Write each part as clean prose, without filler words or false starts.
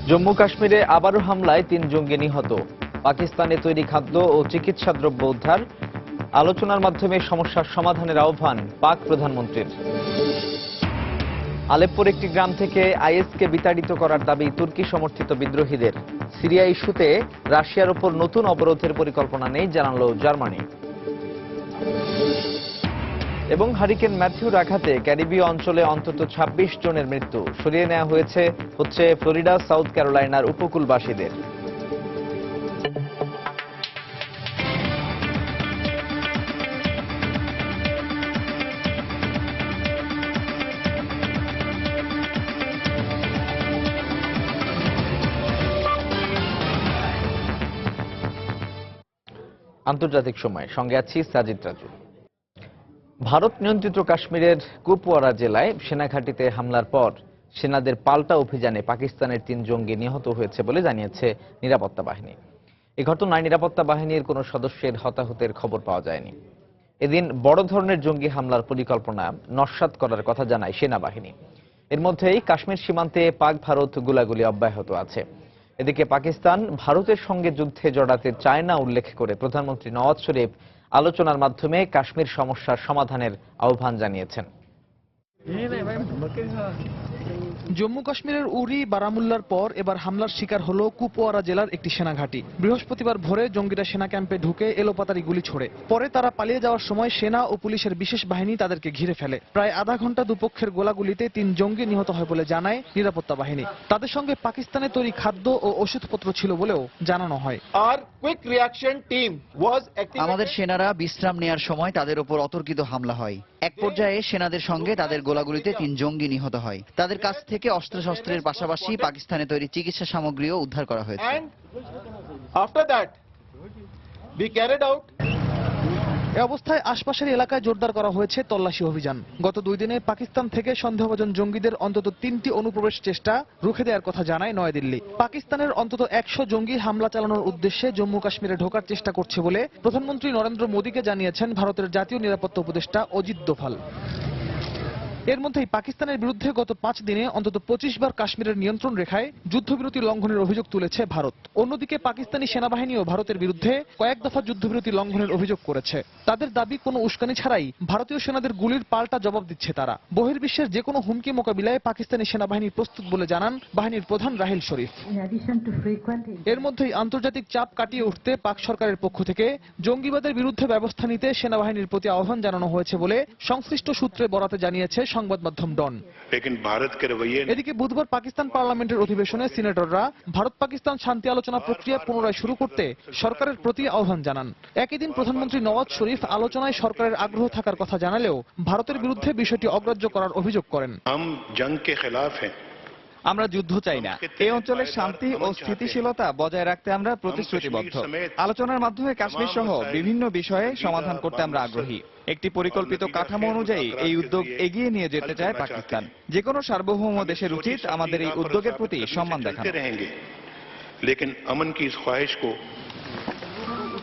জম্মু কাশ্মীরে আবারও হামলায় ৩ জঙ্গি নিহত। পাকিস্তানে তৈরি খাদ্য ও চিকিৎসা দ্রব্য উদ্ধার, আলোচনার মাধ্যমে সমস্যার সমাধানের আহ্বান পাক প্রধানমন্ত্রীর। আলেপ্পোর একটি গ্রাম থেকে আইএসকে বিতাড়িত করার দাবি তুর্কি সমর্থিত বিদ্রোহীদের। সিরিয়া ইস্যুতে রাশিয়ার ওপর নতুন অবরোধের পরিকল্পনা নেই, জানাল জার্মানি। এবং হারিকেন ম্যাথিউর আঘাতে ক্যারিবীয় অঞ্চলে অন্তত ২৬ জনের মৃত্যু, সরিয়ে নেওয়া হচ্ছে ফ্লোরিডা, সাউথ ক্যারোলাইনার উপকূলবাসীদের। আন্তর্জাতিক সময় সঙ্গে আছি সাজিদ রাজু। ভারত নিয়ন্ত্রিত কাশ্মীরের কুপওয়ারা জেলায় সেনাঘাঁটিতে হামলার পর সেনাদের পাল্টা অভিযানে পাকিস্তানের ৩ জঙ্গি নিহত হয়েছে বলে জানিয়েছে নিরাপত্তা বাহিনী। এই ঘটনায় নিরাপত্তা বাহিনীর কোনো সদস্যের হতাহতের খবর পাওয়া যায়নি। এদিন বড় ধরনের জঙ্গি হামলার পরিকল্পনা নস্যাৎ করার কথা জানায় সেনাবাহিনী। এর মধ্যেই কাশ্মীর সীমান্তে পাক ভারত গোলাগুলি অব্যাহত আছে। এদিকে পাকিস্তান ভারতের সঙ্গে যুদ্ধে জড়াতে চায় না উল্লেখ করে প্রধানমন্ত্রী নওয়াজ শরীফ আলোচনার মাধ্যমে কাশ্মীর সমস্যার সমাধানের আহ্বান জানিয়েছেন। জম্মু কাশ্মীরের উরি বারামুল্লার পর এবার হামলার শিকার হল কুপওয়ারা জেলার একটি সেনাঘাঁটি। বৃহস্পতিবার ভোরে জঙ্গিরা সেনা ক্যাম্পে ঢুকে এলোপাতাড়ি গুলি ছোড়ে। পরে তারা পালিয়ে যাওয়ার সময় সেনা ও পুলিশের বিশেষ বাহিনী তাদেরকে ঘিরে ফেলে। প্রায় আধা ঘন্টা দুপক্ষের গোলাগুলিতে ৩ জঙ্গি নিহত হয় বলে জানায় নিরাপত্তা বাহিনী। তাদের সঙ্গে পাকিস্তানে তৈরি খাদ্য ও ওষুধপত্র ছিল বলেও জানানো হয়। আমাদের সেনারা বিশ্রাম নেয়ার সময় তাদের উপর অতর্কিত হামলা হয়। এক পর্যায়ে সেনাদের সঙ্গে তাদের গোলাগুলিতে ৩ জঙ্গি নিহত হয়। তাদের কাছ থেকে অস্ত্রশস্ত্রের পাশাপাশি পাকিস্তানে তৈরি চিকিৎসা সামগ্রীও উদ্ধার করা হয়েছে। এ অবস্থায় আশপাশের এলাকায় জোরদার করা হয়েছে তল্লাশি অভিযান। গত ২ দিনে পাকিস্তান থেকে সন্দেহভাজন জঙ্গিদের অন্তত ৩টি অনুপ্রবেশ চেষ্টা রুখে দেওয়ার কথা জানায় নয়াদিল্লি। পাকিস্তানের অন্তত ১০০ জঙ্গি হামলা চালানোর উদ্দেশ্যে জম্মু কাশ্মীরে ঢোকার চেষ্টা করছে বলে প্রধানমন্ত্রী নরেন্দ্র মোদীকে জানিয়েছেন ভারতের জাতীয় নিরাপত্তা উপদেষ্টা অজিত দোভাল। এর মধ্যেই পাকিস্তানের বিরুদ্ধে গত ৫ দিনে অন্তত ২৫ বার কাশ্মীরের নিয়ন্ত্রণ রেখায় যুদ্ধবিরতি লঙ্ঘনের অভিযোগ তুলেছে ভারত। অন্যদিকে পাকিস্তানি সেনাবাহিনীও ভারতের বিরুদ্ধে কয়েক দফা যুদ্ধবিরতি লঙ্ঘনের অভিযোগ করেছে। তাদের দাবি, কোনো উস্কানি ছাড়াই ভারতীয় সেনাদের গুলির পাল্টা জবাব দিচ্ছে তারা। বহির্বিশ্বের যে কোনো হুমকি মোকাবিলায় পাকিস্তানি সেনাবাহিনী প্রস্তুত বলে জানান বাহিনীর প্রধান রাহিল শরীফ। এর মধ্যেই আন্তর্জাতিক চাপ কাটিয়ে উঠতে পাক সরকারের পক্ষ থেকে জঙ্গিবাদের বিরুদ্ধে ব্যবস্থা নিতে সেনাবাহিনীর প্রতি আহ্বান জানানো হয়েছে বলে সংশ্লিষ্ট সূত্রে বরাতে জানিয়েছে সংবাদ মাধ্যম ডন। এদিকে বুধবার পাকিস্তান পার্লামেন্টের অধিবেশনে সিনেটররা ভারত পাকিস্তান শান্তি আলোচনা প্রক্রিয়া পুনরায় শুরু করতে সরকারের প্রতি আহ্বান জানান। একই দিন প্রধানমন্ত্রী নওয়াজ শরীফ আলোচনায় সরকারের আগ্রহ থাকার কথা জানালেও ভারতের বিরুদ্ধে বিষয়টি অগ্রাহ্য করার অভিযোগ করেন। আমরা যুদ্ধ চাই না। এই অঞ্চলের শান্তি ও স্থিতিশীলতা বজায় রাখতে আমরা প্রতিশ্রুতিবদ্ধ। আলোচনার মাধ্যমে কাশ্মীর সহ বিভিন্ন বিষয়ে সমাধান করতে আমরা আগ্রহী। একটি পরিকল্পিত কাঠামো অনুযায়ী এই উদ্যোগ এগিয়ে নিয়ে যেতে চায় পাকিস্তান। যে কোনো সার্বভৌম দেশের উচিত আমাদের এই উদ্যোগের প্রতি সম্মান দেখানো।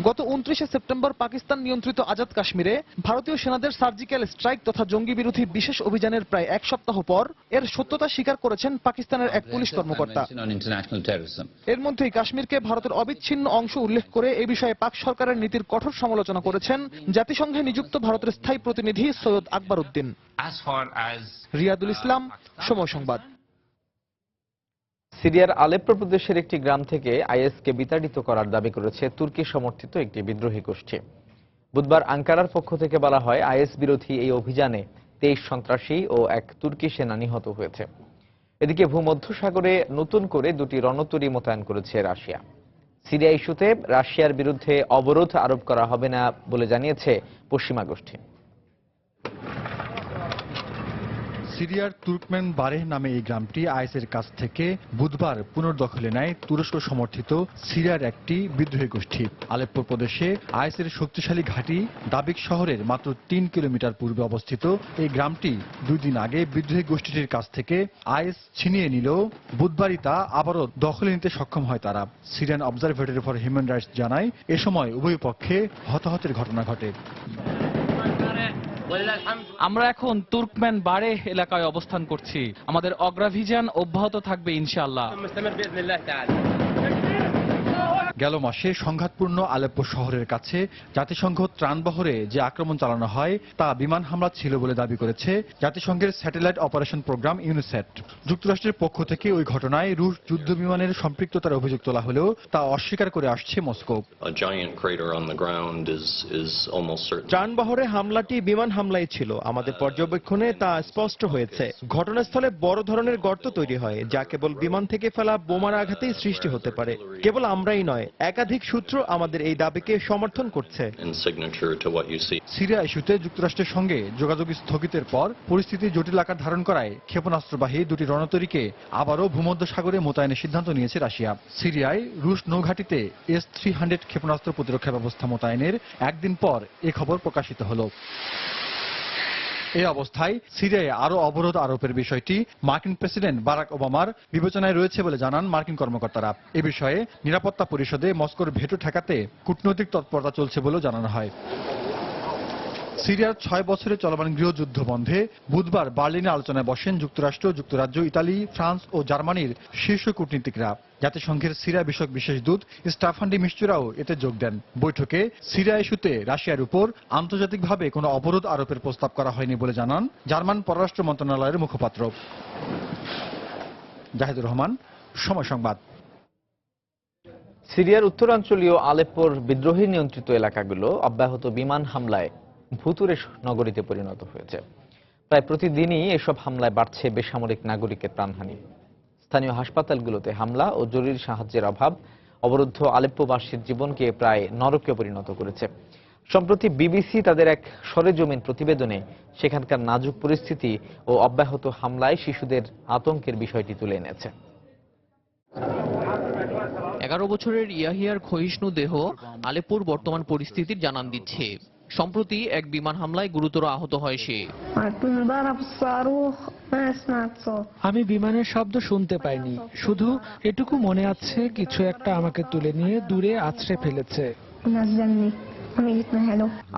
গত ২৯শে সেপ্টেম্বর পাকিস্তান নিয়ন্ত্রিত আজাদ কাশ্মীরে ভারতীয় সেনাদের সার্জিক্যাল স্ট্রাইক তথা জঙ্গি বিরোধী বিশেষ অভিযানের প্রায় ১ সপ্তাহ পর এর সত্যতা স্বীকার করেছেন পাকিস্তানের এক পুলিশ কর্মকর্তা। এর মধ্যেই কাশ্মীরকে ভারতের অবিচ্ছিন্ন অংশ উল্লেখ করে এ বিষয়ে পাক সরকারের নীতির কঠোর সমালোচনা করেছেন জাতিসংঘে নিযুক্ত ভারতের স্থায়ী প্রতিনিধি সৈয়দ আকবর উদ্দিন। রিয়াদুল ইসলাম, সময় সংবাদ। সিরিয়ার আলেপ্পো প্রদেশের একটি গ্রাম থেকে আইএসকে বিতাড়িত করার দাবি করেছে তুর্কি সমর্থিত একটি বিদ্রোহী গোষ্ঠী। বুধবার আঙ্কারার পক্ষ থেকে বলা হয়, আইএস বিরোধী এই অভিযানে ২৩ সন্ত্রাসী ও এক তুর্কি সেনা নিহত হয়েছে। এদিকে ভূমধ্যসাগরে নতুন করে ২টি রণতরী মোতায়েন করেছে রাশিয়া। সিরিয়া ইস্যুতে রাশিয়ার বিরুদ্ধে অবরোধ আরোপ করা হবে না বলে জানিয়েছে পশ্চিমা গোষ্ঠী। সিরিয়ার তুর্কমেন বারেহ নামে এই গ্রামটি আইএসের কাছ থেকে বুধবার পুনর্দখলে নেয় তুরস্ক সমর্থিত সিরিয়ার একটি বিদ্রোহী গোষ্ঠী। আলেপ্পো প্রদেশে আইএসের শক্তিশালী ঘাঁটি দাবিক শহরের মাত্র ৩ কিলোমিটার পূর্বে অবস্থিত এই গ্রামটি ২ দিন আগে বিদ্রোহী গোষ্ঠীটির কাছ থেকে আইএস ছিনিয়ে নিলেও বুধবারই তা আবারও দখলে নিতে সক্ষম হয় তারা। Syrian observatory for human rights জানায়, এ সময় উভয় পক্ষে হতাহতের ঘটনা ঘটে। আমরা এখন তুর্কম্যান বারে এলাকায় অবস্থান করছি। আমাদের অগ্রাভিযান অব্যাহত থাকবে ইনশাআল্লাহ। গেল মাসে সংঘাতপূর্ণ আলেপ্পো শহরের কাছে জাতিসংঘ ত্রাণবহরে যে আক্রমণ চালানো হয় তা বিমান হামলা ছিল বলে দাবি করেছে জাতিসংঘের স্যাটেলাইট অপারেশন প্রোগ্রাম ইউনিসেট। যুক্তরাষ্ট্রের পক্ষ থেকে ওই ঘটনায় রুশ যুদ্ধ বিমানের সম্পৃক্ততার অভিযোগ তোলা হলেও তা অস্বীকার করে আসছে মস্কো। ত্রাণবহরে হামলাটি বিমান হামলাই ছিল, আমাদের পর্যবেক্ষণে তা স্পষ্ট হয়েছে। ঘটনাস্থলে বড় ধরনের গর্ত তৈরি হয় যা কেবল বিমান থেকে ফেলা বোমার আঘাতেই সৃষ্টি হতে পারে। কেবল আমরাই নয়, একাধিক সূত্র আমাদের এই দাবিকে সমর্থন করছে। সিরিয়া ইস্যুতে যুক্তরাষ্ট্রের সঙ্গে যোগাযোগ স্থগিতের পর পরিস্থিতি জটিল আকার ধারণ করায় ক্ষেপণাস্ত্রবাহী দুটি রণতরীকে আবারও ভূমধ্যসাগরে মোতায়েনের সিদ্ধান্ত নিয়েছে রাশিয়া। সিরিয়ায় রুশ নৌঘাঁটিতে S-300 ক্ষেপণাস্ত্র প্রতিরক্ষা ব্যবস্থা মোতায়েনের একদিন পর এ খবর প্রকাশিত হলো। এই অবস্থায় সিরিয়ায় আরো অবরোধ আরোপের বিষয়টি মার্কিন প্রেসিডেন্ট বারাক ওবামার বিবেচনায় রয়েছে বলে জানান মার্কিন কর্মকর্তারা। এ বিষয়ে নিরাপত্তা পরিষদে মস্কোর ভেটো ঠেকাতে কূটনৈতিক তৎপরতা চলছে বলেও জানানো হয়। সিরিয়ার 6 বছরের চলমান গৃহযুদ্ধ বন্ধে বুধবার বার্লিনে আলোচনায় বসেন যুক্তরাষ্ট্র, যুক্তরাজ্য, ইতালি, ফ্রান্স ও জার্মানির শীর্ষ কূটনীতিকরা। জাতিসংঘের সিরিয়া বিষয়ক বিশেষ দূত স্টাফান ডি মিস্তুরাও এতে যোগ দেন। বৈঠকে সিরিয়া ইস্যুতে রাশিয়ার উপর আন্তর্জাতিকভাবে কোনো অবরোধ আরোপের প্রস্তাব করা হয়নি বলে জানান জার্মান পররাষ্ট্র মন্ত্রণালয়ের মুখপাত্র। জাহিদুর রহমান, সময় সংবাদ। সিরিয়ার উত্তরাঞ্চলীয় আলেপ্পোর বিদ্রোহী নিয়ন্ত্রিত এলাকাগুলো অব্যাহত বিমান হামলায় ভুতুড়ে নগরীতে পরিণত হয়েছে। প্রায় প্রতিদিনই এসব হামলায় বাড়ছে বেসামরিক নাগরিকের প্রাণহানি। স্থানীয় হাসপাতালগুলোতে হামলা ও জরুরি সাহায্যের অভাব অবরুদ্ধ আলেপ্পোবাসীর জীবনকে প্রায় নরকে পরিণত করেছে। সম্প্রতি বিবিসি তাদের এক সরেজমিন প্রতিবেদনে সেখানকার নাজুক পরিস্থিতি ও অব্যাহত হামলায় শিশুদের আতঙ্কের বিষয়টি তুলে এনেছে। 11 বছরের ইয়াহিয়ার ক্ষয়িষ্ণু দেহ আলেপ্পোর বর্তমান পরিস্থিতির জানান দিচ্ছে। সম্প্রতি এক বিমান হামলায় গুরুতর আহত হয় সে। আমি বিমানের শব্দ শুনতে পাইনি, শুধু এটুকু মনে আছে কিছু একটা আমাকে তুলে নিয়ে দূরে আছড়ে ফেলেছে।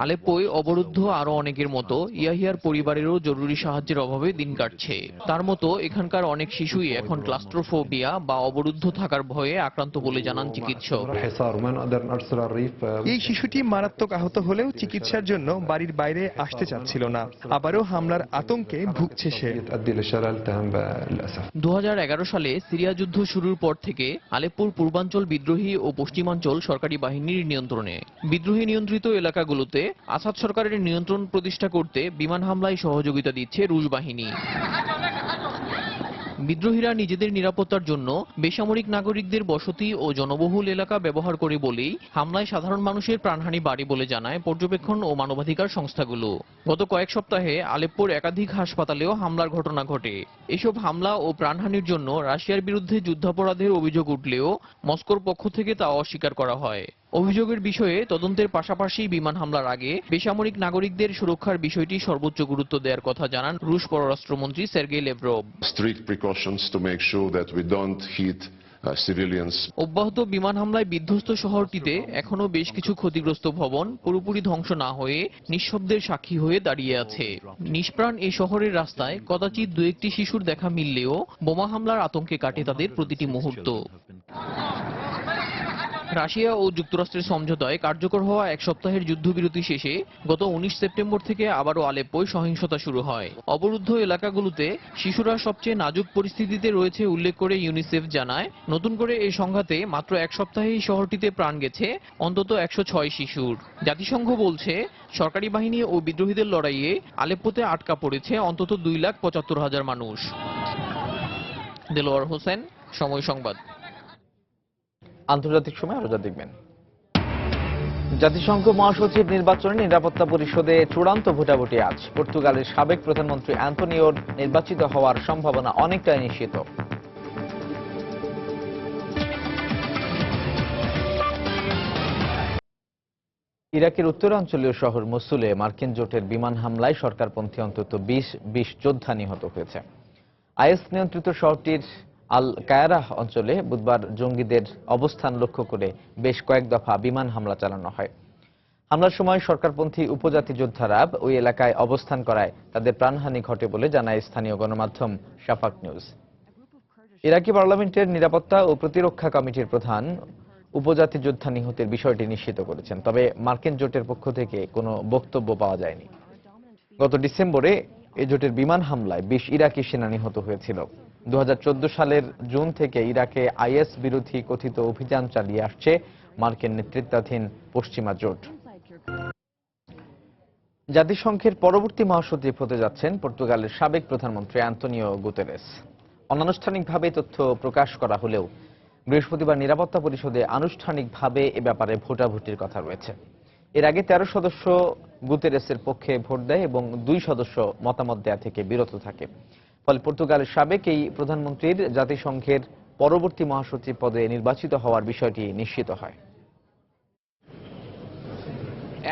আলেপ্পোয় অবরুদ্ধ আরো অনেকের মতো ইয়াহিয়ার পরিবারেরও জরুরি সাহায্যের অভাবে দিন কাটছে। তার মতো এখানকার অনেক শিশুই এখন ক্লাস্ট্রোফোবিয়া বা অবরুদ্ধ থাকার ভয়ে আক্রান্ত বলে জানান চিকিৎসক। এই শিশুটি মারাত্মক আহত হলেও চিকিৎসার জন্য বাড়ির বাইরে আসতে চাচ্ছিল না। আবারও হামলার আতঙ্কে ভুগছে সে। 2011 সালে সিরিয়া যুদ্ধ শুরুর পর থেকে আলেপ্পোর পূর্বাঞ্চল বিদ্রোহী ও পশ্চিমাঞ্চল সরকারি বাহিনীর নিয়ন্ত্রণে। বিদ্রোহী নিয়ন্ত্রিত এলাকাগুলোতে আসাদ সরকারের নিয়ন্ত্রণ প্রতিষ্ঠা করতে বিমান হামলায় সহযোগিতা দিচ্ছে রুশ বাহিনী। বিদ্রোহীরা নিজেদের নিরাপত্তার জন্য বেসামরিক নাগরিকদের বসতি ও জনবহুল এলাকা ব্যবহার করে বলেই হামলায় সাধারণ মানুষের প্রাণহানি বাড়ে বলে জানায় পর্যবেক্ষণ ও মানবাধিকার সংস্থাগুলো। গত কয়েক সপ্তাহে আলেপ্পোর একাধিক হাসপাতালেও হামলার ঘটনা ঘটে। এসব হামলা ও প্রাণহানির জন্য রাশিয়ার বিরুদ্ধে যুদ্ধাপরাধের অভিযোগ উঠলেও মস্কোর পক্ষ থেকে তা অস্বীকার করা হয়। অভিযোগের বিষয়ে তদন্তের পাশাপাশি বিমান হামলার আগে বেসামরিক নাগরিকদের সুরক্ষার বিষয়টি সর্বোচ্চ গুরুত্ব দেওয়ার কথা জানান রুশ পররাষ্ট্রমন্ত্রী সের্গেই লেভরভ। অব্যাহত বিমান হামলায় বিধ্বস্ত শহরটিতে এখনো বেশ কিছু ক্ষতিগ্রস্ত ভবন পুরোপুরি ধ্বংস না হয়ে নিঃশব্দের সাক্ষী হয়ে দাঁড়িয়ে আছে। নিষ্প্রাণ এই শহরের রাস্তায় কদাচিৎ দু একটি শিশুর দেখা মিললেও বোমা হামলার আতঙ্কে কাটে তাদের প্রতিটি মুহূর্ত। রাশিয়া ও যুক্তরাষ্ট্রের সমঝোতায় কার্যকর হওয়া এক সপ্তাহের যুদ্ধবিরতি শেষে গত 19 সেপ্টেম্বর থেকে আবারও আলেপ্পোয় সহিংসতা শুরু হয়। অবরুদ্ধ এলাকাগুলোতে শিশুরা সবচেয়ে নাজুক পরিস্থিতিতে রয়েছে উল্লেখ করে ইউনিসেফ জানায়, নতুন করে এই সংঘাতে মাত্র এক সপ্তাহেই শহরটিতে প্রাণ গেছে অন্তত 106 শিশুর। জাতিসংঘ বলছে সরকারি বাহিনী ও বিদ্রোহীদের লড়াইয়ে আলেপ্পোতে আটকা পড়েছে অন্তত 2,75,000 মানুষ। দেলোয়ার হোসেন, সময় সংবাদ। আন্তর্জাতিক সময় আরো যা দেখবেন। জাতিসংঘ মহাসচিব নির্বাচনে নিরাপত্তা পরিষদে চূড়ান্ত ভোটাভুটি আজ। পর্তুগালের সাবেক প্রধানমন্ত্রী অ্যান্তোনিওর নির্বাচিত হওয়ার সম্ভাবনা অনেকটাই নিশ্চিত। ইরাকের উত্তরাঞ্চলীয় শহর মসুলে মার্কিন জোটের বিমান হামলায় সরকারপন্থী অন্তত 20 যোদ্ধা নিহত হয়েছে। আইএস নিয়ন্ত্রিত শহরটির আল কায়রাহ অঞ্চলে বুধবার জঙ্গিদের অবস্থান লক্ষ্য করে বেশ কয়েক দফা বিমান হামলা চালানো হয়। হামলার সময় সরকারপন্থী উপজাতি যোদ্ধারা ওই এলাকায় অবস্থান করায় তাদের প্রাণহানি ঘটে বলে জানায় স্থানীয় গণমাধ্যম শাফাক নিউজ। ইরাকি পার্লামেন্টের নিরাপত্তা ও প্রতিরক্ষা কমিটির প্রধান উপজাতি যোদ্ধা নিহতের বিষয়টি নিশ্চিত করেছেন, তবে মার্কিন জোটের পক্ষ থেকে কোনো বক্তব্য পাওয়া যায়নি। গত ডিসেম্বরে এ জোটের বিমান হামলায় 20 ইরাকি সেনা নিহত হয়েছিল। 2014 সালের জুন থেকে ইরাকে আইএস বিরোধী কথিত অভিযান চালিয়ে আসছে মার্কিন নেতৃত্বাধীন পশ্চিমা জোট। জাতিসংঘের পরবর্তী মহাসচিব হতে যাচ্ছেন পর্তুগালের সাবেক প্রধানমন্ত্রী আন্তোনিও গুতেরেস। অনানুষ্ঠানিকভাবে তথ্য প্রকাশ করা হলেও বৃহস্পতিবার নিরাপত্তা পরিষদে আনুষ্ঠানিকভাবে এ ব্যাপারে ভোটাভুটির কথা রয়েছে। এর আগে 13 সদস্য গুতেরেসের পক্ষে ভোট দেয় এবং 2 সদস্য মতামত দেয়া থেকে বিরত থাকে। ফলে পর্তুগালের সাবেক এই প্রধানমন্ত্রীর জাতিসংঘের পরবর্তী মহাসচিব পদে নির্বাচিত হওয়ার বিষয়টি নিশ্চিত হয়।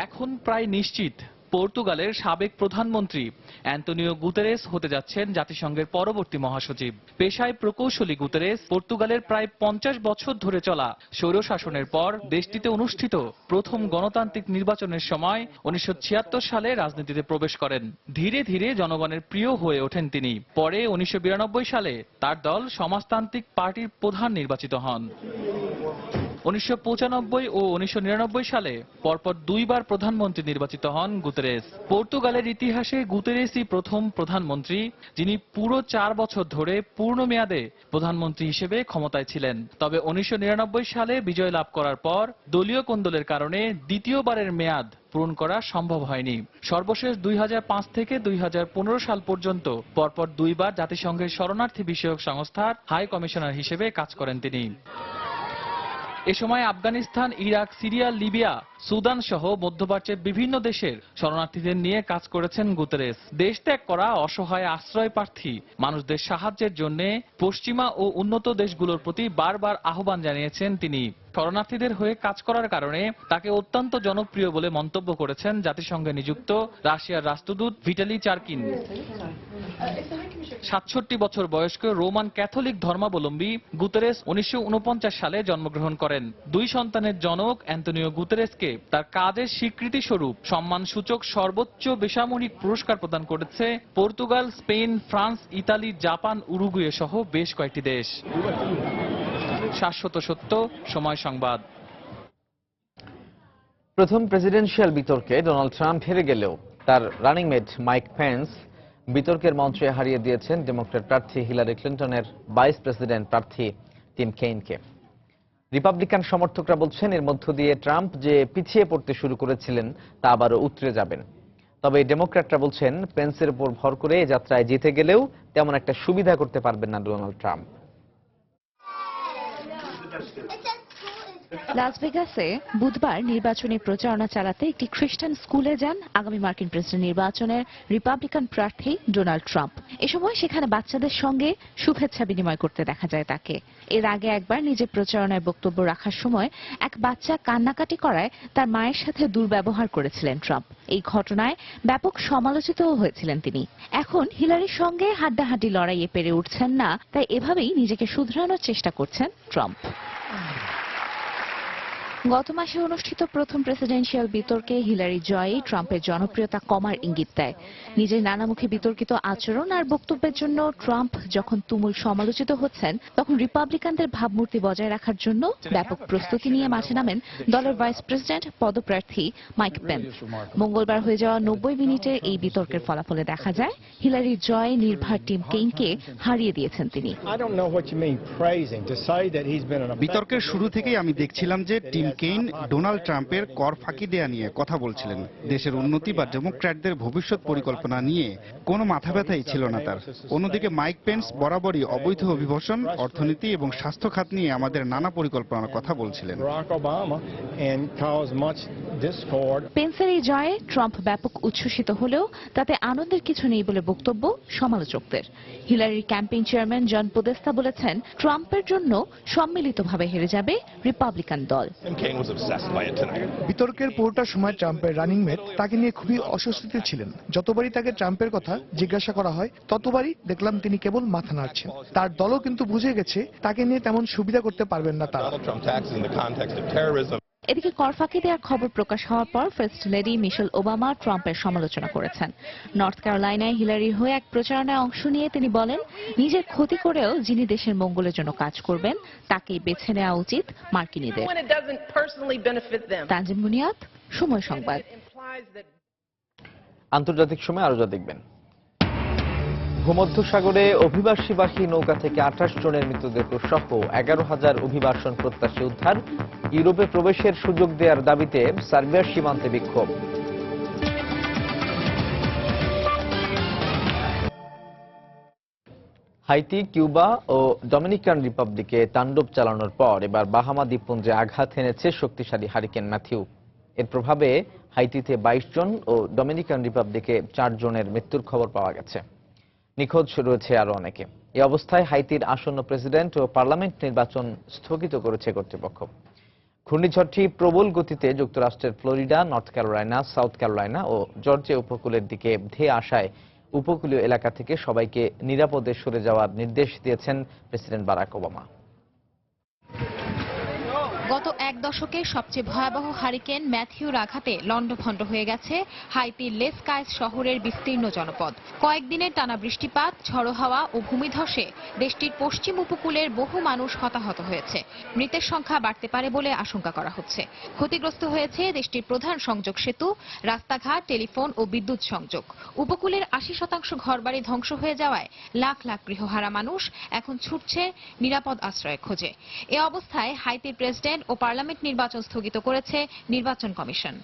এখন প্রায় নিশ্চিত পর্তুগালের সাবেক প্রধানমন্ত্রী অ্যান্তোনিও গুতেরেস হতে যাচ্ছেন জাতিসংঘের পরবর্তী মহাসচিব। পেশায় প্রকৌশলী গুতেরেস পর্তুগালের প্রায় 50 বছর ধরে চলা স্বৈরশাসনের পর দেশটিতে অনুষ্ঠিত প্রথম গণতান্ত্রিক নির্বাচনের সময় 1976 সালে রাজনীতিতে প্রবেশ করেন। ধীরে ধীরে জনগণের প্রিয় হয়ে ওঠেন তিনি। পরে 1992 সালে তার দল সমাজতান্ত্রিক পার্টির প্রধান নির্বাচিত হন। 1995 ও 1999 সালে পরপর 2 বার প্রধানমন্ত্রী নির্বাচিত হন গুতেরেস। পর্তুগালের ইতিহাসে গুতেরেসই প্রথম প্রধানমন্ত্রী যিনি পুরো 4 বছর ধরে পূর্ণ মেয়াদে প্রধানমন্ত্রী হিসেবে ক্ষমতায় ছিলেন। তবে 1999 সালে বিজয় লাভ করার পর দলীয় কোন্দলের কারণে দ্বিতীয়বারের মেয়াদ পূরণ করা সম্ভব হয়নি। সর্বশেষ 2005 থেকে 2015 সাল পর্যন্ত পরপর 2 বার জাতিসংঘের শরণার্থী বিষয়ক সংস্থার হাই কমিশনার হিসেবে কাজ করেন তিনি। এ সময় Afghanistan, Iraq, Syria, Libya, Sudan সহ মধ্যপ্রাচ্যের বিভিন্ন দেশের শরণার্থীদের নিয়ে কাজ করেছেন গুতেরেস। দেশ ত্যাগ করা অসহায় আশ্রয় প্রার্থী মানুষদের সাহায্যের জন্য পশ্চিমা ও উন্নত দেশগুলোর প্রতি বারবার আহ্বান জানিয়েছেন তিনি। শরণার্থীদের হয়ে কাজ করার কারণে তাকে অত্যন্ত জনপ্রিয় বলে মন্তব্য করেছেন জাতিসংঘে নিযুক্ত রাশিয়ার রাষ্ট্রদূত ভিটালি চারকিন। 67 বছর বয়স্ক রোমান ক্যাথলিক ধর্মাবলম্বী গুতেরেস 1949 সালে জন্মগ্রহণ করেন। 2 সন্তানের জনক অ্যান্তোনিও গুতেরেসকে তার কাজের স্বীকৃতি স্বরূপ সম্মানসূচক সর্বোচ্চ বেসামরিক পুরস্কার প্রদান করেছে Portugal, Spain, France, Italy, Japan, Uruguay সহ বেশ কয়েকটি দেশ। শাশ্বত সত্য, সময় সংবাদ। প্রথম প্রেসিডেন্সিয়াল বিতর্কে ডোনাল্ড ট্রাম্প হেরে গেলেও তার রানিং মেট মাইক পেন্স বিতর্কের মঞ্চে হারিয়ে দিয়েছেন ডেমোক্র্যাট প্রার্থী হিলারি ক্লিন্টনের ভাইস প্রেসিডেন্ট প্রার্থী টিম কেইনকে। রিপাবলিকান সমর্থকরা বলছেন এর মধ্য দিয়ে ট্রাম্প যে পিছিয়ে পড়তে শুরু করেছিলেন তা আবারও উতরে যাবেন। তবে ডেমোক্র্যাটরা বলছেন পেন্সের উপর ভর করে এই যাত্রায় জিতে গেলেও তেমন একটা সুবিধা করতে পারবেন না ডোনাল্ড ট্রাম্প। লাস ভেগাসে বুধবার নির্বাচনী প্রচারণা চালাতে একটি খ্রিস্টান স্কুলে যান আগামী মার্কিন প্রেসিডেন্ট নির্বাচনের রিপাবলিকান প্রার্থী ডোনাল্ড ট্রাম্প। এ সময় সেখানে বাচ্চাদের সঙ্গে শুভেচ্ছা বিনিময় করতে দেখা যায় তাকে। এর আগে একবার নিজের প্রচারণায় বক্তব্য রাখার সময় এক বাচ্চা কান্নাকাটি করায় তার মায়ের সাথে দুর্ব্যবহার করেছিলেন ট্রাম্প। এই ঘটনায় ব্যাপক সমালোচিতও হয়েছিলেন তিনি। এখন হিলারির সঙ্গে হাড্ডাহাড্ডি লড়াইয়ে পেরে উঠছেন না, তাই এভাবেই নিজেকে শুধরানোর চেষ্টা করছেন ট্রাম্প। গত মাসে অনুষ্ঠিত প্রথম প্রেসিডেন্সিয়াল বিতর্কে হিলারি জয়ই ট্রাম্পের জনপ্রিয়তা কমার ইঙ্গিত দেয়। নিজের নানামুখী বিতর্কিত আচরণ আর বক্তব্যের জন্য ট্রাম্প যখন তুমুল সমালোচিত হচ্ছেন, তখন রিপাবলিকানদের ভাবমূর্তি বজায় রাখার জন্য ব্যাপক প্রস্তুতি নিয়ে মাঠে নামেন দলের ভাইস প্রেসিডেন্ট পদপ্রার্থী মাইক পেন্স। মঙ্গলবার হয়ে যাওয়া 90 মিনিটের এই বিতর্কের ফলাফলে দেখা যায় হিলারি জয় নির্ভর টিম কেইনকে হারিয়ে দিয়েছেন তিনি। বিতর্কের শুরু থেকেই আমি দেখছিলাম যে টিম কেইন ডোনাল্ড ট্রাম্পের কর ফাঁকি দেয়া নিয়ে কথা বলছিলেন। দেশের উন্নতি বা ডেমোক্র্যাটদের ভবিষ্যৎ পরিকল্পনা নিয়ে কোনো মাথা ব্যথাই ছিল না তার। অন্যদিকে মাইক পেন্স বরাবরই অবৈধ অভিবাসন, অর্থনীতি এবং স্বাস্থ্য খাত নিয়ে আমাদের নানা পরিকল্পনার কথা বলছিলেন। পেন্সের এই জয়ে ট্রাম্প ব্যাপক উচ্ছ্বসিত হলেও তাতে আনন্দের কিছু নেই বলে বক্তব্য সমালোচকদের। হিলারির ক্যাম্পেইন চেয়ারম্যান জন পোদেস্তা বলেছেন ট্রাম্পের জন্য সম্মিলিতভাবে হেরে যাবে রিপাবলিকান দল। বিতর্কের পুরোটা সময় ট্রাম্পের রানিং মেট তাকে নিয়ে খুবই অস্বস্তিতে ছিলেন। যতবারই তাকে ট্রাম্পের কথা জিজ্ঞাসা করা হয় ততবারই দেখলাম তিনি কেবল মাথা নাড়ছেন। তার দলও কিন্তু বুঝে গেছে তাকে নিয়ে তেমন সুবিধা করতে পারবেন না তারা। এদিকে কর ফাঁকি দেওয়ার খবর প্রকাশ হওয়ার পর ফার্স্ট লেডি মিশেল ওবামা ট্রাম্পের সমালোচনা করেছেন। নর্থ ক্যারোলাইনায় হিলারির হয়ে এক প্রচারণায় অংশ নিয়ে তিনি বলেন, নিজের ক্ষতি করেও যিনি দেশের মঙ্গলের জন্য কাজ করবেন তাকেই বেছে নেওয়া উচিত মার্কিনীদের। তানজিম বুনিয়াদ, সময় সংবাদ। আন্তর্জাতিক সময় আরো যা দেখবেন। ভূমধ্যসাগরে অভিবাসীবাহী নৌকা থেকে 28 জনের মৃতদেহ সহ 11,000 অভিবাসন প্রত্যাশী উদ্ধার। ইউরোপে প্রবেশের সুযোগ দেওয়ার দাবিতে সার্বিয়ার সীমান্তে বিক্ষোভ। হাইতি, কিউবা ও ডমিনিকান রিপাবলিকে তাণ্ডব চালানোর পর এবার বাহামা দ্বীপপুঞ্জে আঘাত এনেছে শক্তিশালী হারিকেন ম্যাথিউ। এর প্রভাবে হাইতিতে 22 জন ও ডমিনিকান রিপাবলিকে 4 জনের মৃত্যুর খবর পাওয়া গেছে। নিখোঁজ রয়েছে আরো অনেকে। এই অবস্থায় হাইতির আসন্ন প্রেসিডেন্ট ও পার্লামেন্ট নির্বাচন স্থগিত করেছে কর্তৃপক্ষ। ঘূর্ণিঝড়টি প্রবল গতিতে যুক্তরাষ্ট্রের Florida, North Carolina, South Carolina ও জর্জিয়া উপকূলের দিকে ধেয়ে আসায় উপকূলীয় এলাকা থেকে সবাইকে নিরাপদে সরে যাওয়ার নির্দেশ দিয়েছেন প্রেসিডেন্ট বারাক ওবামা। গত এক দশকে সবচেয়ে ভয়াবহ হারিকেন ম্যাথিউর আঘাতে লণ্ডভণ্ড হয়ে গেছে হাইতির লেস কায়েস শহরের বিস্তীর্ণ জনপদ। কয়েকদিনের টানা বৃষ্টিপাত, ঝড়ো হাওয়া ও ভূমিধসে দেশটির পশ্চিম উপকূলের বহু মানুষ হতাহত হয়েছে। মৃতের সংখ্যা বাড়তে পারে বলে আশঙ্কা করা হচ্ছে। ক্ষতিগ্রস্ত হয়েছে দেশটির প্রধান সংযোগ সেতু, রাস্তাঘাট, টেলিফোন ও বিদ্যুৎ সংযোগ। উপকূলের 80% ঘরবাড়ি ধ্বংস হয়ে যাওয়ায় লাখ লাখ গৃহহারা মানুষ এখন ছুটছে নিরাপদ আশ্রয়ের খোঁজে। এ অবস্থায় হাইতির প্রেসিডেন্ট ও পার্লামেন্ট নির্বাচন স্থগিত করেছে নির্বাচন কমিশন।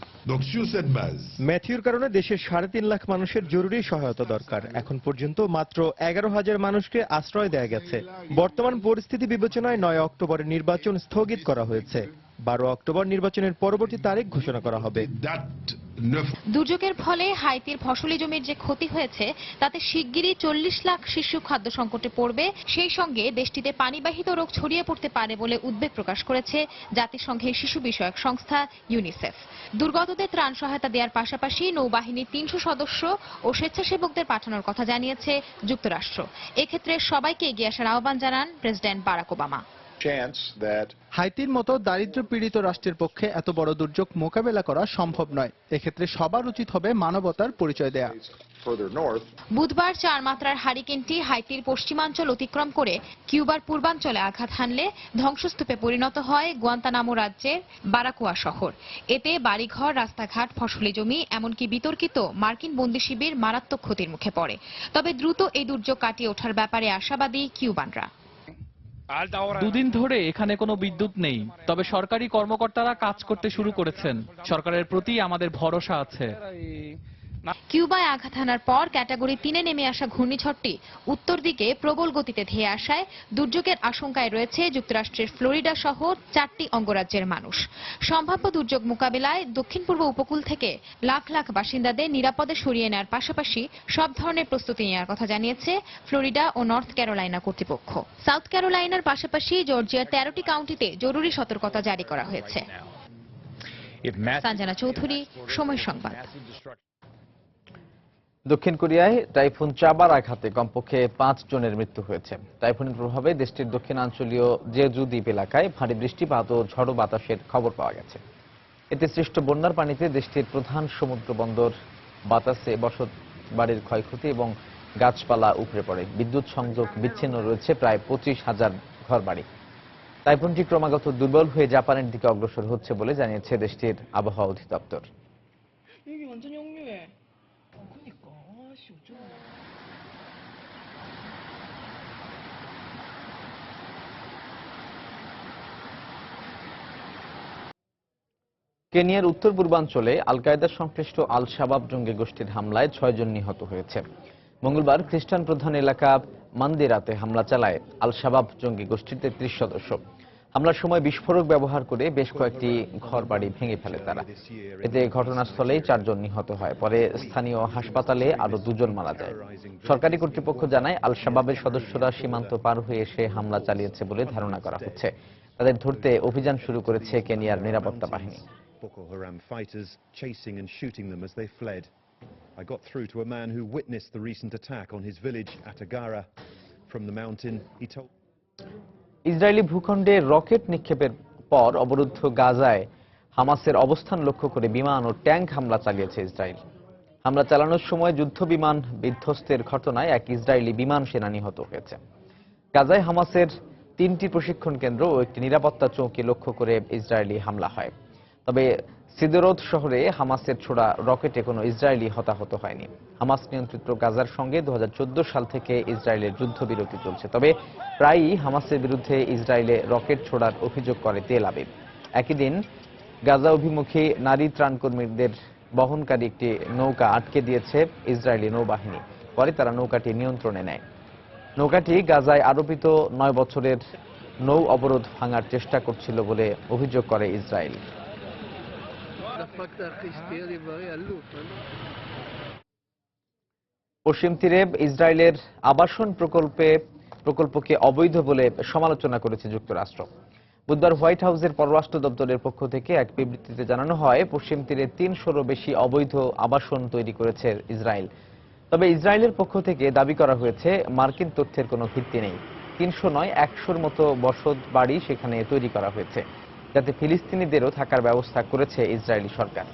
ম্যাথিউর কারণে দেশের 3.5 লাখ মানুষের জরুরি সহায়তা দরকার। এখন পর্যন্ত মাত্র 11,000 মানুষকে আশ্রয় দেয়া গেছে। বর্তমান পরিস্থিতি বিবেচনায় 9 অক্টোবরের নির্বাচন স্থগিত করা হয়েছে। 12 অক্টোবর নির্বাচনের পরবর্তী তারিখ ঘোষণা করা হবে। দুর্যোগের ফলে হাইতির ফসলি জমির যে ক্ষতি হয়েছে তাতে শিগগিরই 40 লাখ শিশু খাদ্য সংকটে পড়বে। সেই সঙ্গে দেশটিতে পানিবাহিত রোগ ছড়িয়ে পড়তে পারে বলে উদ্বেগ প্রকাশ করেছে জাতিসংঘের শিশু বিষয়ক সংস্থা ইউনিসেফ। দুর্গতদের ত্রাণ সহায়তা দেওয়ার পাশাপাশি নৌবাহিনীর 300 সদস্য ও স্বেচ্ছাসেবকদের পাঠানোর কথা জানিয়েছে যুক্তরাষ্ট্র। এক্ষেত্রে সবাইকে এগিয়ে আসার আহ্বান জানান প্রেসিডেন্ট বারাক ওবামা। হাইতির মতো দারিদ্র পীড়িত রাষ্ট্রের পক্ষে এত বড় দুর্যোগ মোকাবেলা করা সম্ভব নয়। এক্ষেত্রে সবার উচিত হবে মানবতার পরিচয় দেয়া। বুধবার 4 মাত্রার হারিকেনটি হাইতির পশ্চিমাঞ্চল অতিক্রম করে কিউবার পূর্বাঞ্চলে আঘাত হানলে ধ্বংসস্তূপে পরিণত হয় গুয়ান্তানামো রাজ্যের বারাকুয়া শহর। এতে বাড়িঘর, রাস্তাঘাট, ফসলি জমি, এমনকি বিতর্কিত মার্কিন বন্দি শিবির মারাত্মক ক্ষতির মুখে পড়ে। তবে দ্রুত এই দুর্যোগ কাটিয়ে ওঠার ব্যাপারে আশাবাদী কিউবানরা। দুদিন ধরে এখানে কোনো বিদ্যুৎ নেই, তবে সরকারি কর্মকর্তারা কাজ করতে শুরু করেছেন। সরকারের প্রতি আমাদের ভরসা আছে। কিউবায় আঘাত হানার পর ক্যাটাগরি 3-এ নেমে আসা ঘূর্ণিঝড়টি উত্তর দিকে প্রবল গতিতে ধেয়ে আসায় দুর্যোগের আশঙ্কায় রয়েছে যুক্তরাষ্ট্রের ফ্লোরিডা সহ 4টি অঙ্গরাজ্যের মানুষ। সম্ভাব্য দুর্যোগ মোকাবিলায় দক্ষিণ পূর্ব উপকূল থেকে লাখ লাখ বাসিন্দাদের নিরাপদে সরিয়ে নেওয়ার পাশাপাশি সব ধরনের প্রস্তুতি নেওয়ার কথা জানিয়েছে ফ্লোরিডা ও নর্থ ক্যারোলাইনা কর্তৃপক্ষ। সাউথ ক্যারোলাইনার পাশাপাশি জর্জিয়ার 13টি কাউন্টিতে জরুরি সতর্কতা জারি করা হয়েছে। সঞ্জনা চৌধুরী, সময় সংবাদ। দক্ষিণ কোরিয়ায় টাইফুন চাবার আঘাতে কমপক্ষে 5 জনের মৃত্যু হয়েছে। টাইফুনের প্রভাবে দেশটির দক্ষিণাঞ্চলীয় জেজু দ্বীপ এলাকায় ভারী বৃষ্টিপাত ও ঝড়ো বাতাসের খবর পাওয়া গেছে। এতে সৃষ্ট বন্যার পানিতে দেশটির প্রধান সমুদ্র বন্দর বাতাসে বসত বাড়ির ক্ষয়ক্ষতি এবং গাছপালা উপড়ে পড়ে। বিদ্যুৎ সংযোগ বিচ্ছিন্ন রয়েছে প্রায় 25,000 ঘরবাড়ি। টাইফুনটি ক্রমাগত দুর্বল হয়ে জাপানের দিকে অগ্রসর হচ্ছে বলে জানিয়েছে দেশটির আবহাওয়া অধিদপ্তর। কেনিয়ার উত্তর পূর্বাঞ্চলে আল কায়েদার সংশ্লিষ্ট আল শাবাব জঙ্গি গোষ্ঠীর হামলায় 6 জন নিহত হয়েছে। মঙ্গলবার খ্রিস্টান প্রধান এলাকা মান্দিরাতে হামলা চালায় আল শাবাব জঙ্গি গোষ্ঠীর 33 সদস্য। হামলার সময় বিস্ফোরক ব্যবহার করে বেশ কয়েকটি ঘরবাড়ি ভেঙে ফেলে তারা। এতে ঘটনাস্থলেই 4 জন নিহত হয়। পরে স্থানীয় হাসপাতালে আরো 2 জন মারা যায়। সরকারি কর্তৃপক্ষ জানায় আল শাবাবের সদস্যরা সীমান্ত পার হয়ে এসে হামলা চালিয়েছে বলে ধারণা করা হচ্ছে। তাদের ধরতে অভিযান শুরু করেছে কেনিয়ার নিরাপত্তা বাহিনী। Boko Haram fighters chasing and shooting them as they fled. I got through to a man who witnessed the recent attack on his village at Agara. From the mountain, he told... Israeli ভূখণ্ডে rocket নিক্ষেপের পর অবরুদ্ধ গাজায় হামাসের অবস্থান লক্ষ্য করে বিমান ও ট্যাঙ্ক হামলা চালিয়েছে ইসরায়েল। হামলা চালানোর সময় যুদ্ধ বিমান বিধ্বস্তের ঘটনায় এক ইসরায়েলি বিমান সেনা নিহত হয়েছে। গাজায় হামাসের 3টি প্রশিক্ষণ কেন্দ্র ও একটি নিরাপত্তা চৌকি লক্ষ্য করে ইসরায়েলি হামলা হয়। তবে সিদেরোত শহরে হামাসের ছোড়া রকেটে কোনো ইসরায়েলি হতাহত হয়নি। হামাস নিয়ন্ত্রিত গাজার সঙ্গে 2014 সাল থেকে ইসরায়েলের যুদ্ধবিরতি চলছে। তবে প্রায়ই হামাসের বিরুদ্ধে ইসরায়েলে রকেট ছোড়ার অভিযোগ করে তেল আবিব। একই দিন গাজা অভিমুখী নারী ত্রাণকর্মীদের বহনকারী একটি নৌকা আটকে দিয়েছে ইসরায়েলি নৌবাহিনী। পরে তারা নৌকাটি নিয়ন্ত্রণে নেয়। নৌকাটি গাজায় আরোপিত 9 বছরের নৌ অবরোধ ভাঙার চেষ্টা করছিল বলে অভিযোগ করে ইসরায়েল। পশ্চিম তীরে ইসরায়েলের আবাসন প্রকল্পকে অবৈধ বলে সমালোচনা করেছে যুক্তরাষ্ট্র। বুধবার হোয়াইট হাউসের পররাষ্ট্র দপ্তরের পক্ষ থেকে এক বিবৃতিতে জানানো হয়, পশ্চিম তীরে 300-রও বেশি অবৈধ আবাসন তৈরি করেছে ইসরায়েল। তবে ইসরায়েলের পক্ষ থেকে দাবি করা হয়েছে মার্কিন তথ্যের কোনো ভিত্তি নেই। 300 নয়, 100-র মতো বসত বাড়ি সেখানে তৈরি করা হয়েছে, যাতে ফিলিস্তিনিদেরও থাকার ব্যবস্থা করেছে ইসরায়েলি সরকার।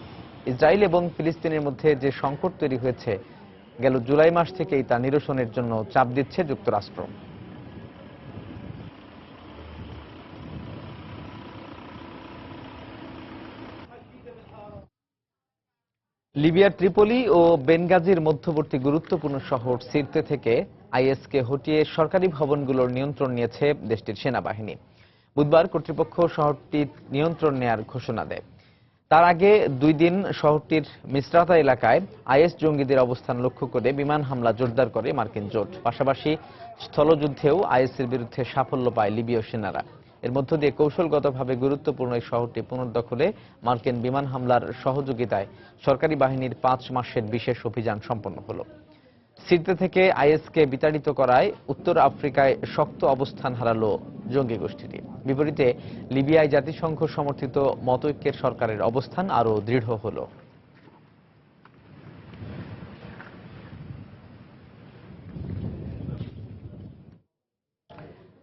ইসরায়েল এবং ফিলিস্তিনের মধ্যে যে সংকট তৈরি হয়েছে, গেল জুলাই মাস থেকেই তা নিরসনের জন্য চাপ দিচ্ছে যুক্তরাষ্ট্র। লিবিয়ার ত্রিপোলি ও বেনগাজির মধ্যবর্তী গুরুত্বপূর্ণ শহর সিরতে থেকে আইএসকে হটিয়ে সরকারি ভবনগুলোর নিয়ন্ত্রণ নিয়েছে দেশটির সেনাবাহিনী। বুধবার কর্তৃপক্ষ শহরটির নিয়ন্ত্রণ নেয়ার ঘোষণা দেয়। তার আগে 2 দিন শহরটির মিসরাতা এলাকায় আইএস জঙ্গিদের অবস্থান লক্ষ্য করে বিমান হামলা জোরদার করে মার্কিন জোট। পাশাপাশি স্থলযুদ্ধেও আইএসের বিরুদ্ধে সাফল্য পায় লিবীয় সেনারা। এর মধ্য দিয়ে কৌশলগতভাবে গুরুত্বপূর্ণ এই শহরটি পুনর্দখলে মার্কিন বিমান হামলার সহযোগিতায় সরকারি বাহিনীর 5 মাসের বিশেষ অভিযান সম্পন্ন হল। সিরতে থেকে আইএসকে বিতাড়িত করায় উত্তর আফ্রিকায় শক্ত অবস্থান হারালো জঙ্গি গোষ্ঠীটি। বিপরীতে লিবিয়ায় জাতিসংঘ সমর্থিত মতৈক্যের সরকারের অবস্থান আরও দৃঢ় হল।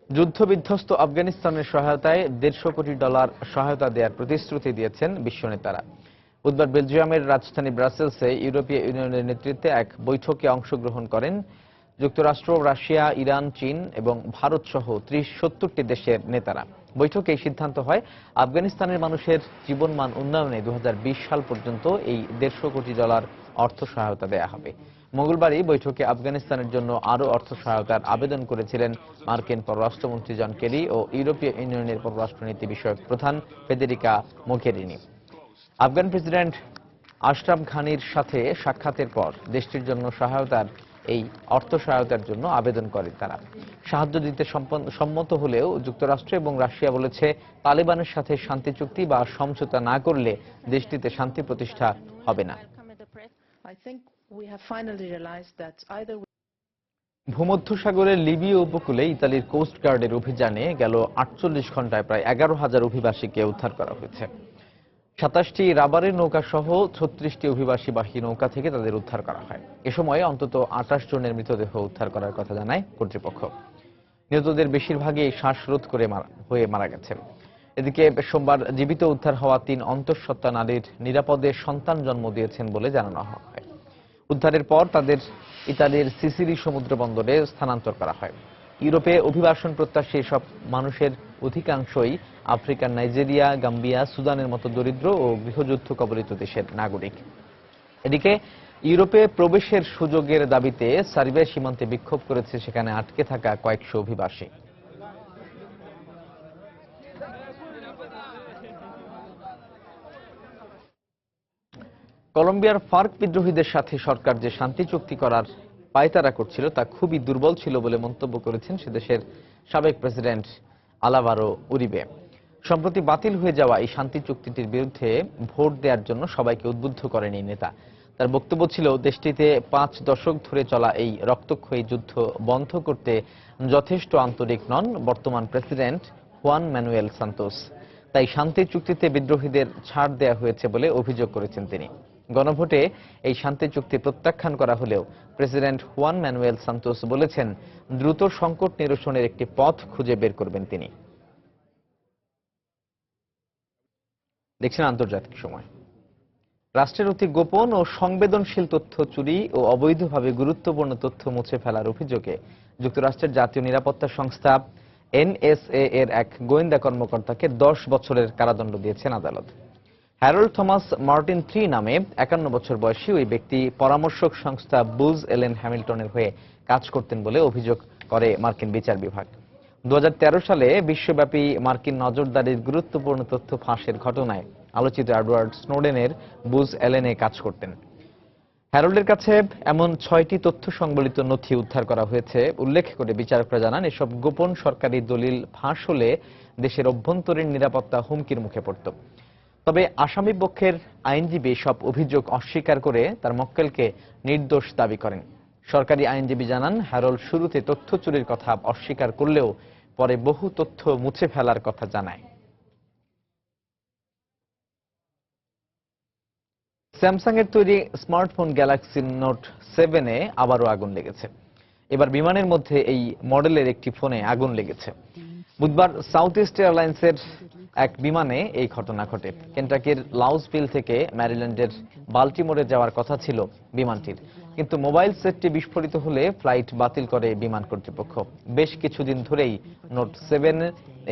যুদ্ধবিধ্বস্ত আফগানিস্তানের সহায়তায় $150 কোটি সহায়তা দেওয়ার প্রতিশ্রুতি দিয়েছেন বিশ্ব নেতারা। বুধবার বেলজিয়ামের রাজধানী ব্রাসেলসে ইউরোপীয় ইউনিয়নের নেতৃত্বে এক বৈঠকে অংশগ্রহণ করেন যুক্তরাষ্ট্র, রাশিয়া, ইরান, চীন এবং ভারত সহ 70টি দেশের নেতারা। বৈঠকে এই সিদ্ধান্ত হয়, আফগানিস্তানের মানুষের জীবনমান উন্নয়নে 2020 সাল পর্যন্ত এই $150 কোটি অর্থ সহায়তা দেয়া হবে। মঙ্গলবারই বৈঠকে আফগানিস্তানের জন্য আরও অর্থ সহায়তার আবেদন করেছিলেন মার্কিন পররাষ্ট্রমন্ত্রী জন কেরি ও ইউরোপীয় ইউনিয়নের পররাষ্ট্রনীতি বিষয়ক প্রধান Federica Mogherini. Afghan president Ashraf ঘানির সাথে সাক্ষাতের পর দেশটির জন্য সহায়তার এই অর্থ সহায়তার জন্য আবেদন করে তারা। সাহায্য দিতে সম্মত হলেও যুক্তরাষ্ট্র এবং রাশিয়া বলেছে, তালেবানের সাথে শান্তি চুক্তি বা সমঝোতা না করলে দেশটিতে শান্তি প্রতিষ্ঠা হবে না। ভূমধ্যসাগরের লিবীয় উপকূলে ইতালির কোস্ট গার্ডের অভিযানে গেল 48 ঘন্টায় প্রায় 11,000 অভিবাসীকে উদ্ধার করা হয়েছে। 27টি রাবারের নৌকা সহ 36টি অভিবাসীবাহী নৌকা থেকে তাদের উদ্ধার করা হয়। এ সময় অন্তত 28 জনের মৃতদেহ উদ্ধার করার কথা জানায় কর্তৃপক্ষ। নিহতদের বেশিরভাগই শ্বাসরোধ করে মারা গেছে। এদিকে সোমবার জীবিত উদ্ধার হওয়া 3 অন্তঃসত্ত্বা নারীর নিরাপদে সন্তান জন্ম দিয়েছেন বলে জানানো হয়। উদ্ধারের পর তাদের ইতালির সিসিলি সমুদ্র বন্দরে স্থানান্তর করা হয়। ইউরোপে অভিবাসন প্রত্যাশী এসব মানুষের অধিকাংশই আফ্রিকার নাইজেরিয়া, গাম্বিয়া, সুদানের মতো দরিদ্র ও গৃহযুদ্ধ কবলিত দেশের নাগরিক। এদিকে ইউরোপে প্রবেশের সুযোগের দাবিতে সার্বিয়া সীমান্তে বিক্ষোভ করেছে সেখানে আটকে থাকা কয়েকশো অভিবাসী। কলম্বিয়ার ফার্ক বিদ্রোহীদের সাথে সরকার যে শান্তি চুক্তি করার পায়তারা করছিল তা খুবই দুর্বল ছিল বলে মন্তব্য করেছেন সে দেশের সাবেক প্রেসিডেন্ট আলভারো উরিবে। সম্প্রতি বাতিল হয়ে যাওয়া এই শান্তি চুক্তিটির বিরুদ্ধে ভোট দেওয়ার জন্য সবাইকে উদ্বুদ্ধ করেন এই নেতা। তার বক্তব্য ছিল, দেশটিতে 5 দশক ধরে চলা এই রক্তক্ষয়ী যুদ্ধ বন্ধ করতে যথেষ্ট আন্তরিক নন বর্তমান প্রেসিডেন্ট হুয়ান ম্যানুয়েল সান্তোস। তাই শান্তি চুক্তিতে বিদ্রোহীদের ছাড় দেওয়া হয়েছে বলে অভিযোগ করেছেন তিনি। গণভোটে এই শান্তি চুক্তি প্রত্যাখ্যান করা হলেও প্রেসিডেন্ট হুয়ান ম্যানুয়েল সান্তোস বলেছেন, দ্রুত সংকট নিরসনের একটি পথ খুঁজে বের করবেন তিনি। দেখছেন আন্তর্জাতিক সময়। রাষ্ট্রের অতি গোপন ও সংবেদনশীল তথ্য চুরি ও অবৈধভাবে গুরুত্বপূর্ণ তথ্য মুছে ফেলার অভিযোগে যুক্তরাষ্ট্রের জাতীয় নিরাপত্তা সংস্থা NSA এর এক গোয়েন্দা কর্মকর্তাকে 10 বছরের কারাদণ্ড দিয়েছেন আদালত। হ্যারল্ড থমাস মার্টিন 3 নামে 51 বছর বয়সী ওই ব্যক্তি পরামর্শক সংস্থা বুজ এলেন হ্যামিল্টনের হয়ে কাজ করতেন বলে অভিযোগ করে মার্কিন বিচার বিভাগ। 2013 সালে বিশ্বব্যাপী মার্কিন নজরদারির গুরুত্বপূর্ণ তথ্য ফাঁসের ঘটনায় আলোচিত এডওয়ার্ড স্নোডেনের বুজ এলেনে কাজ করতেন। হ্যারল্ডের কাছে এমন 6টি তথ্য সংবলিত নথি উদ্ধার করা হয়েছে উল্লেখ করে বিচারকরা জানান, এসব গোপন সরকারি দলিল ফাঁস হলে দেশের অভ্যন্তরীণ নিরাপত্তা হুমকির মুখে পড়ত। তবে আসামি পক্ষের আইনজীবী সব অভিযোগ অস্বীকার করে তার মক্কেলকে নির্দোষ দাবি করেন। সরকারি আইনজীবী জানান, হ্যারল্ড শুরুতে তথ্য চুরির কথা অস্বীকার করলেও পরে বহু তথ্য মুছে ফেলার কথা জানায়। স্যামসাং এর তৈরি স্মার্টফোন গ্যালাক্সি নোট 7-এ আবারও আগুন লেগেছে। এবার বিমানের মধ্যে এই মডেলের একটি ফোনে আগুন লেগেছে। বুধবার সাউথ ইস্ট এয়ারলাইন্সের এক বিমানে এই ঘটনা ঘটে। কেন্টাকির লাউসভিল থেকে ম্যারিল্যান্ডের বাল্টিমোরে যাওয়ার কথা ছিল বিমানটির, কিন্তু মোবাইল সেটটি বিস্ফোরিত হলে ফ্লাইট বাতিল করে বিমান কর্তৃপক্ষ। বেশ কিছুদিন ধরেই নোট 7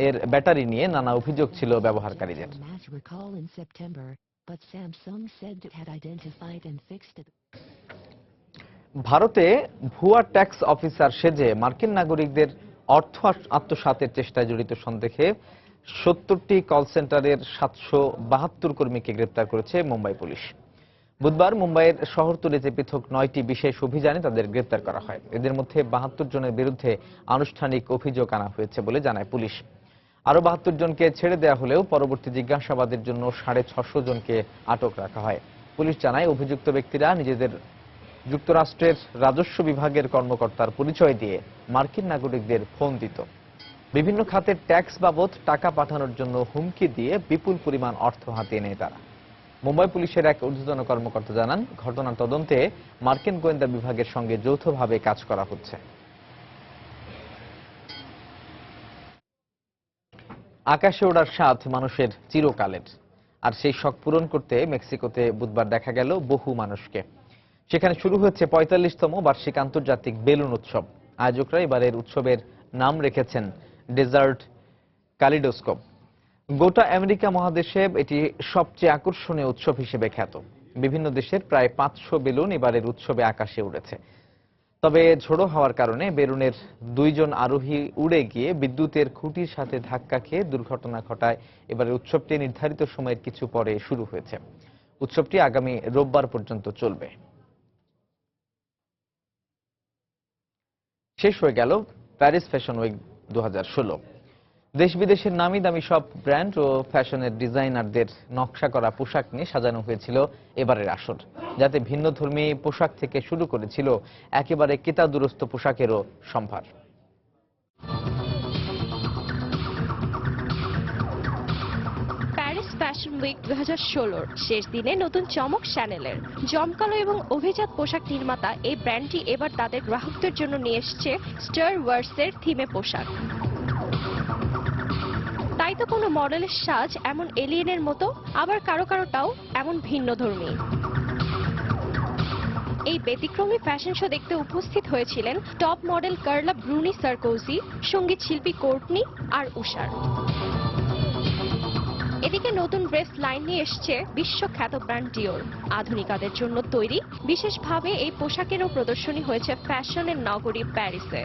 এর ব্যাটারি নিয়ে নানা অভিযোগ ছিল ব্যবহারকারীদের। ভারতে ভুয়া ট্যাক্স অফিসার সেজে মার্কিন নাগরিকদের অর্থ আত্মসাতের চেষ্টায় জড়িত সন্দেহে 70টি কল সেন্টারের 772 কর্মীকে গ্রেপ্তার করেছে মুম্বাই পুলিশ। বুধবার মুম্বাইয়ের শহরতলিতে পৃথক 9টি বিশেষ অভিযানে তাদের গ্রেপ্তার করা হয়। এদের মধ্যে 72 জনের বিরুদ্ধে আনুষ্ঠানিক অভিযোগ আনা হয়েছে বলে জানায় পুলিশ। আরও 72 জনকে ছেড়ে দেওয়া হলেও পরবর্তী জিজ্ঞাসাবাদের জন্য 650 জনকে আটক রাখা হয়। পুলিশ জানায়, অভিযুক্ত ব্যক্তিরা নিজেদের যুক্তরাষ্ট্রের রাজস্ব বিভাগের কর্মকর্তার পরিচয় দিয়ে মার্কিন নাগরিকদের ফোন দিত। বিভিন্ন খাতের ট্যাক্স বাবদ টাকা পাঠানোর জন্য হুমকি দিয়ে বিপুল পরিমাণ অর্থ হাতিয়ে নেয় তারা। মুম্বাই পুলিশের এক ঊর্ধ্বতন কর্মকর্তা জানান, ঘটনার তদন্তে মার্কিন গোয়েন্দা বিভাগের সঙ্গে যৌথভাবে কাজ করা হচ্ছে। আকাশে ওড়ার স্বাদ মানুষের চিরকালের, আর সেই শখ পূরণ করতে মেক্সিকোতে বুধবার দেখা গেল বহু মানুষকে। সেখানে শুরু হয়েছে 45তম বার্ষিক আন্তর্জাতিক বেলুন উৎসব। আয়োজকরা এবারের উৎসবের নাম রেখেছেন ডেজার্ট কালিডোস্কোপ। গোটা আমেরিকা মহাদেশে এটি সবচেয়ে আকর্ষণীয় উৎসব হিসেবে খ্যাত। বিভিন্ন দেশের প্রায় 500 বেলুন এবারের উৎসবে আকাশে উড়েছে। তবে ঝোড়ো হওয়ার কারণে বেলুনের 2 জন আরোহী উড়ে গিয়ে বিদ্যুতের খুঁটির সাথে ধাক্কা খেয়ে দুর্ঘটনা ঘটায়। এবারের উৎসবটি নির্ধারিত সময়ের কিছু পরে শুরু হয়েছে। উৎসবটি আগামী রোববার পর্যন্ত চলবে। শেষ হয়ে গেল প্যারিস ফ্যাশন উইক 2016। দেশ বিদেশের নামি দামি সব ব্র্যান্ড ও ফ্যাশনের ডিজাইনারদের নকশা করা পোশাক নিয়ে সাজানো হয়েছিল এবারের আসর, যাতে ভিন্নধর্মী পোশাক থেকে শুরু করেছিল একেবারে কেতাদুরস্ত পোশাকেরও সম্ভার। প্যারিস ফ্যাশন উইক 2016 শেষ দিনে নতুন চমক শ্যানেলের। জমকালো এবং অভিজাত পোশাক নির্মাতা এই ব্র্যান্ডটি এবার তাদের গ্রাহকদের জন্য নিয়ে এসেছে স্টার ওয়ার্সের থিমে পোশাক। তাই তো কোনো মডেলের সাজ এমন এলিয়েনের মতো, আবার কারো কারোটাও এমন ভিন্নধর্মী। এই ব্যতিক্রমী ফ্যাশন শো দেখতে উপস্থিত হয়েছিলেন টপ মডেল কার্লা ব্রুনি সার্কোজি, সঙ্গীত শিল্পী কোর্টনি আর উষার। এদিকে নতুন ড্রেস লাইন নিয়ে এসছে বিশ্বখ্যাত ব্র্যান্ড ডিওর। আধুনিকাদের জন্য তৈরি বিশেষভাবে এই পোশাকেরও প্রদর্শনী হয়েছে ফ্যাশনের নগরী প্যারিসে।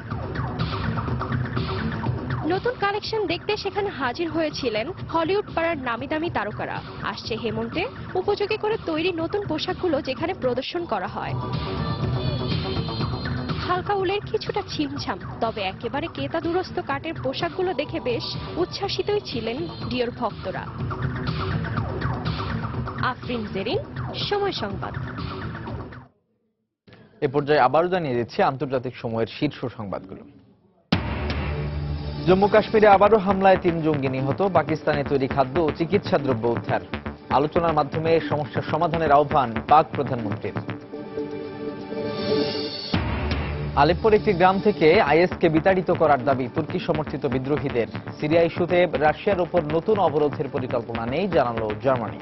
নতুন কালেকশন দেখতে সেখানে হাজির হয়েছিলেন হলিউড পাড়ার নামি দামি তারকারা। আসছে হেমন্তে উপযোগী করে তৈরি নতুন পোশাকগুলো যেখানে প্রদর্শন করা হয়। হালকা উলের কিছুটা ছিমছাম তবে একেবারে কেতাদুরস্ত কাটের পোশাকগুলো দেখে বেশ উচ্ছ্বাসিতই ছিলেন ডিওর ভক্তরা। আফরিন জেরিন, সময় সংবাদ। এ পর্যায়ে আবারও জানিয়ে দিচ্ছি আন্তর্জাতিক সময়ের শীর্ষ সংবাদগুলো। জম্মু কাশ্মীরে আবারও হামলায় 3 জঙ্গি নিহত। পাকিস্তানে তৈরি খাদ্য ও চিকিৎসা দ্রব্য উদ্ধার। আলোচনার মাধ্যমে সমস্যার সমাধানের আহ্বান পাক প্রধানমন্ত্রীর। আলেপ্পোর একটি গ্রাম থেকে আইএসকে বিতাড়িত করার দাবি তুর্কি সমর্থিত বিদ্রোহীদের। সিরিয়া ইস্যুতে রাশিয়ার উপর নতুন অবরোধের পরিকল্পনা নেই জানালো জার্মানি।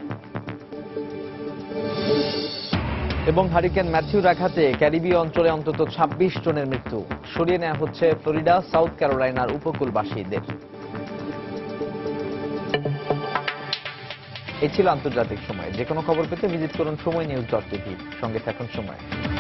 এবং হারিকেন ম্যাথিউর আঘাতে ক্যারিবীয় অঞ্চলে অন্তত 26 জনের মৃত্যু। সরিয়ে নেওয়া হচ্ছে ফ্লোরিডা, সাউথ ক্যারোলাইনার উপকূলবাসীদের। এই ছিল আন্তর্জাতিক সময়। যে কোনো খবর পেতে ভিজিট করুন সময় নিউজ.tv। সঙ্গে থাকুন সময়।